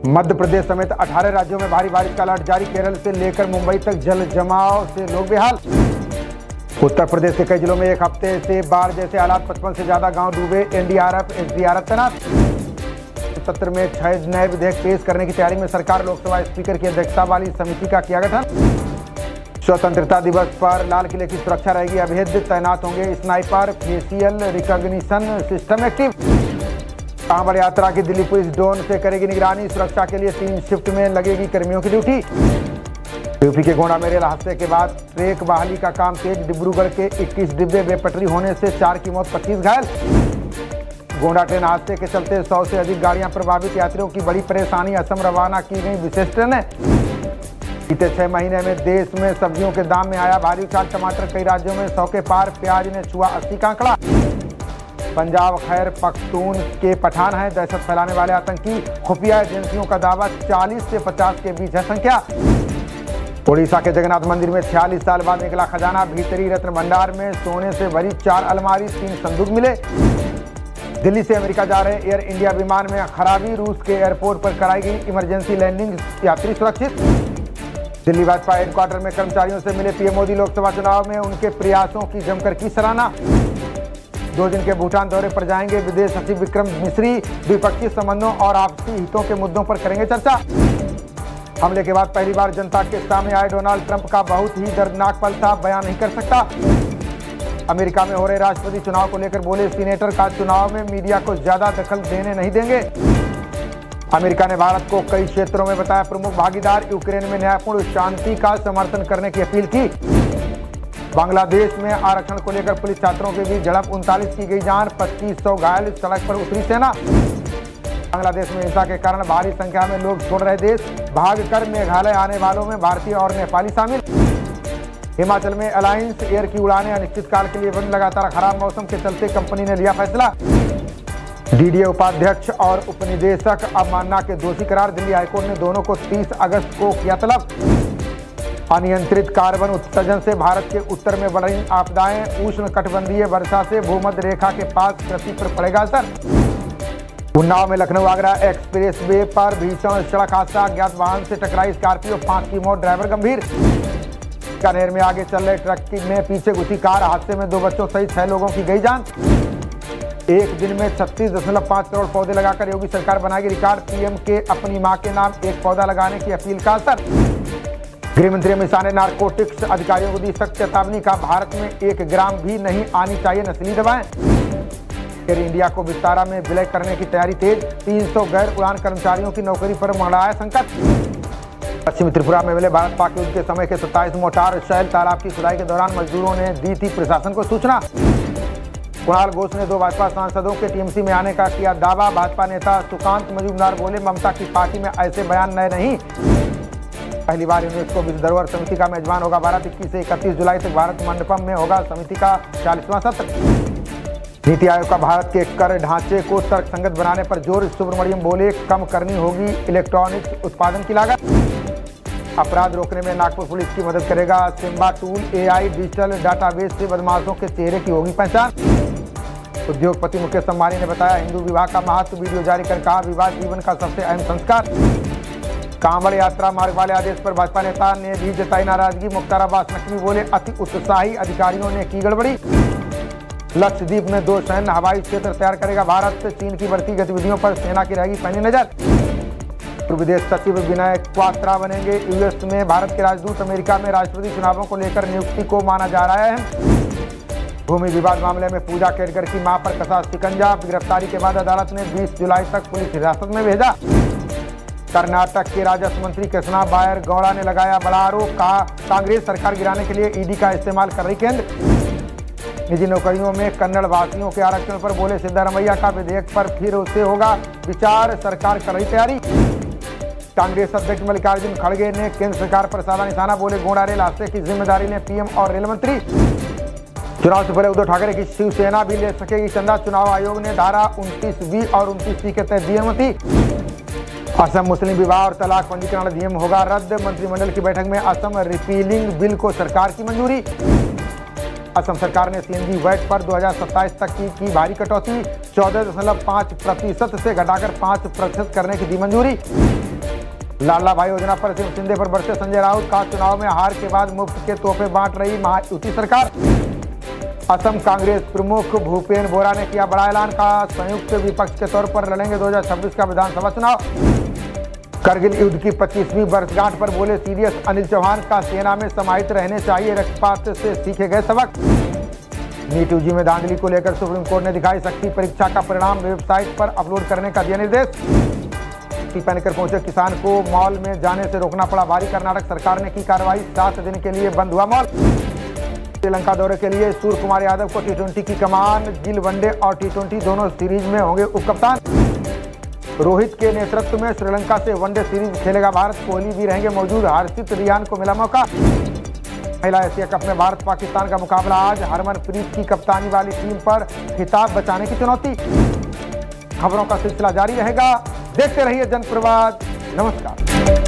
मध्य प्रदेश समेत 18 राज्यों में भारी बारिश का अलर्ट जारी। केरल से लेकर मुंबई तक जल जमाव से लोग बेहाल। उत्तर प्रदेश के कई जिलों में एक हफ्ते से बाढ़ जैसे हालात, 55 से ज्यादा गांव डूबे। एनडीआरएफ एसडीआरएफ तैनात। सत्र में 6 नए विधेयक पेश करने की तैयारी में सरकार। लोकसभा स्पीकर की अध्यक्षता वाली समिति का किया गठन। स्वतंत्रता दिवस पर लाल किले की सुरक्षा रहेगी अभेद्य। तैनात होंगे sniper, facial recognition system active. Kanwar यात्रा की दिल्ली पुलिस ड्रोन से करेगी निगरानी। सुरक्षा के लिए 3 शिफ्ट में लगेगी कर्मियों की ड्यूटी। यूपी के गोंडा में रेल हादसे के बाद ट्रैक बहाली का काम तेज। डिब्रूगढ़ के 21 डिब्बे बेपटरी होने से 4 की मौत, 25 घायल। गोंडा ट्रेन हादसे के चलते 100 से अधिक गाड़ियां प्रभावित। यात्रियों की बड़ी परेशानी। असम रवाना की गई विशेष ट्रेनें। बीते 6 महीने में देश में सब्जियों के दाम में आया भारी उछाल। टमाटर कई राज्यों में 100 के पार। प्याज ने छुआ 80 का आंकड़ा। पंजाब खैर पख्तून के पठान है दहशत फैलाने वाले आतंकी। खुफिया एजेंसियों का दावा 40 से 50 के बीच है संख्या। ओडिशा के जगन्नाथ मंदिर में 46 साल बाद निकला खजाना। भीतरी रत्न भंडार में सोने से भरी 4 अलमारी, 3 संदूक मिले। दिल्ली से अमेरिका जा रहे एयर इंडिया विमान में खराबी। रूस के एयरपोर्ट पर कराई गई इमरजेंसी लैंडिंग। यात्री सुरक्षित। दिल्ली भाजपा हेडक्वार्टर में कर्मचारियों से मिले पीएम मोदी। लोकसभा चुनाव में उनके प्रयासों की जमकर की सराहना। 2 दिन के भूटान दौरे पर जाएंगे विदेश सचिव विक्रम मिश्री। द्विपक्षीय संबंधों और आपसी हितों के मुद्दों पर करेंगे चर्चा। हमले के बाद पहली बार जनता के सामने आए डोनाल्ड ट्रंप का बहुत ही दर्दनाक पल था, बयान नहीं कर सकता। अमेरिका में हो रहे राष्ट्रपति चुनाव को लेकर बोले सीनेटर का चुनाव में मीडिया को ज्यादा दखल देने नहीं देंगे। अमेरिका ने भारत को कई क्षेत्रों में बताया प्रमुख भागीदार। यूक्रेन में न्यायपूर्ण शांति का समर्थन करने की अपील की। बांग्लादेश में आरक्षण को लेकर पुलिस छात्रों के बीच झड़प, 39 की गई जान, 2500 घायल। सड़क पर उतरी सेना। बांग्लादेश में हिंसा के कारण भारी संख्या में लोग छोड़ रहे देश। भागकर मेघालय आने वालों में भारतीय और नेपाली शामिल। हिमाचल में अलायंस एयर की उड़ानें अनिश्चितकाल के लिए बंद। लगातार खराब मौसम के चलते कंपनी ने लिया फैसला। डीडीए उपाध्यक्ष और उपनिदेशक अवमानना के दोषी करार। दिल्ली हाईकोर्ट ने दोनों को 30 अगस्त को किया तलब। अनियंत्रित कार्बन उत्सर्जन से भारत के उत्तर में बढ़ रही आपदाएं। उष्ण कटिबंधीय वर्षा से भूमध्य रेखा के पास कृषि पर पड़ेगा असर। उन्नाव में लखनऊ आगरा एक्सप्रेस वे पर भीषण सड़क हादसा। अज्ञात वाहन से टकराई स्कॉर्पियो, 5 की मौत, ड्राइवर गंभीर। बीकानेर में आगे चल रहे ट्रक में पीछे घुसी कार। हादसे में 2 बच्चों सहित 6 लोगों की गई जान। एक दिन में 36.5 करोड़ पौधे लगाकर योगी सरकार बनाएगी रिकॉर्ड। पीएम के अपनी मां के नाम एक पौधा लगाने की अपील का असर। गृहमंत्री अमित शाह ने नारकोटिक्स अधिकारियों को दी सख्त चेतावनी का। भारत में 1 ग्राम भी नहीं आनी चाहिए नस्ली दवाएं। एयर इंडिया को विस्तारा में विलय करने की तैयारी तेज। 300 गैर उड़ान कर्मचारियों की नौकरी पर मंडराया संकट। पश्चिमी त्रिपुरा में मिले भारत पाक युद्ध के समय के 27 मोर्टार शैल। तालाब की खुदाई के दौरान मजदूरों ने दी थी प्रशासन को सूचना। कुणाल घोष ने 2 भाजपा सांसदों के टीएमसी में आने का किया दावा। भाजपा नेता सुकांत मजूमदार बोले ममता की पार्टी में ऐसे बयान नए नहीं। पहली बार यूनेस्को विश्व धरोहर समिति का मेजबान होगा भारत। 21 से 31 जुलाई तक भारत मंडपम में होगा समिति का 40वां सत्र। नीति आयोग का भारत के कर ढांचे को तर्कसंगत बनाने पर जोर। सुब्रमण्यम बोले कम करनी होगी इलेक्ट्रॉनिक्स उत्पादन की लागत। अपराध रोकने में नागपुर पुलिस की मदद करेगा Simba tool. AI digital database से बदमाशों के चेहरे की होगी पहचान। उद्योगपति मुकेश अंबानी ने बताया हिंदू विवाह का महत्व। वीडियो जारी कर कहा विवाह जीवन का सबसे अहम संस्कार। कांवड़ यात्रा मार्ग वाले आदेश पर भाजपा नेता ने भी जताई नाराजगी। मुख्तार अब्बास नकवी बोले अति उत्साही अधिकारियों ने की गड़बड़ी। लक्षद्वीप में 2 सैन्य हवाई क्षेत्र तैयार करेगा भारत। चीन की बढ़ती गतिविधियों पर सेना की रहेगी पैनी नजर। विदेश सचिव विनय क्वात्रा बनेंगे यूएस में भारत के राजदूत। अमेरिका में राष्ट्रपति चुनावों को लेकर नियुक्ति को माना जा रहा है। भूमि विवाद मामले में पूजा केरकर की मां पर कसा शिकंजा। गिरफ्तारी के बाद अदालत ने 20 जुलाई तक पुलिस हिरासत में भेजा। कर्नाटक के राजस्व मंत्री कृष्णा बायर गौड़ा ने लगाया बड़ा आरोप। कहा कांग्रेस सरकार गिराने के लिए ईडी का इस्तेमाल कर रही केंद्र। निजी नौकरियों में कन्नड़ वासियों के आरक्षण पर बोले सिद्धारमैया का विधेयक पर फिर उससे होगा विचार, सरकार कर रही तैयारी। कांग्रेस अध्यक्ष मल्लिकार्जुन खड़गे ने केंद्र सरकार पर साधा निशाना। बोले गोंडा रेल हादसे की जिम्मेदारी ने पीएम और रेल मंत्री। चुनाव से पहले उद्धव ठाकरे की शिवसेना भी ले सकेगी चंदा। चुनाव आयोग ने धारा 29B और 29C के तहत दी अनुमति। असम मुस्लिम विवाह और तलाक पंजीकरण अधिनियम होगा रद्द। मंत्रिमंडल की बैठक में असम रिपीलिंग बिल को सरकार की मंजूरी। असम सरकार ने सीएनजी वैट पर 2027 तक की भारी कटौती, 14.5% से घटाकर 5% करने की दी मंजूरी। लाडला भाई योजना पर सीएम शिंदे पर बरसे संजय राउत, का चुनाव में हार के बाद मुफ्त के तोहफे बांट रही महायुति सरकार। असम कांग्रेस प्रमुख भूपेन बोरा ने किया बड़ा ऐलान, का संयुक्त विपक्ष के तौर पर लड़ेंगे 2026 का विधानसभा चुनाव। करगिल युद्ध की 25वीं वर्षगांठ पर बोले सीडीएस अनिल चौहान, का सेना में समाहित रहने चाहिए, रक्तपात से सीखे गए सबक। नीट यूजी में धांधली को लेकर सुप्रीम कोर्ट ने दिखाई सख्ती, परीक्षा का परिणाम वेबसाइट पर अपलोड करने का दिया निर्देश। पहनकर पहुंचे किसान को मॉल में जाने से रोकना पड़ा भारी, कर्नाटक सरकार ने की कार्रवाई, 7 दिन के लिए बंद हुआ मॉल। श्रीलंका दौरे के लिए सूर्य कुमार यादव को टी20 की कमान, गिल वनडे और टी20 दोनों सीरीज में होंगे उपकप्तान। रोहित के नेतृत्व में श्रीलंका से वनडे सीरीज खेलेगा भारत, कोहली भी रहेंगे मौजूद, हर्षित रियान को मिला मौका। महिला एशिया कप में भारत पाकिस्तान का मुकाबला आज, हरमनप्रीत की कप्तानी वाली टीम पर खिताब बचाने की चुनौती। खबरों का सिलसिला जारी रहेगा, देखते रहिए जनप्रवाद। नमस्कार।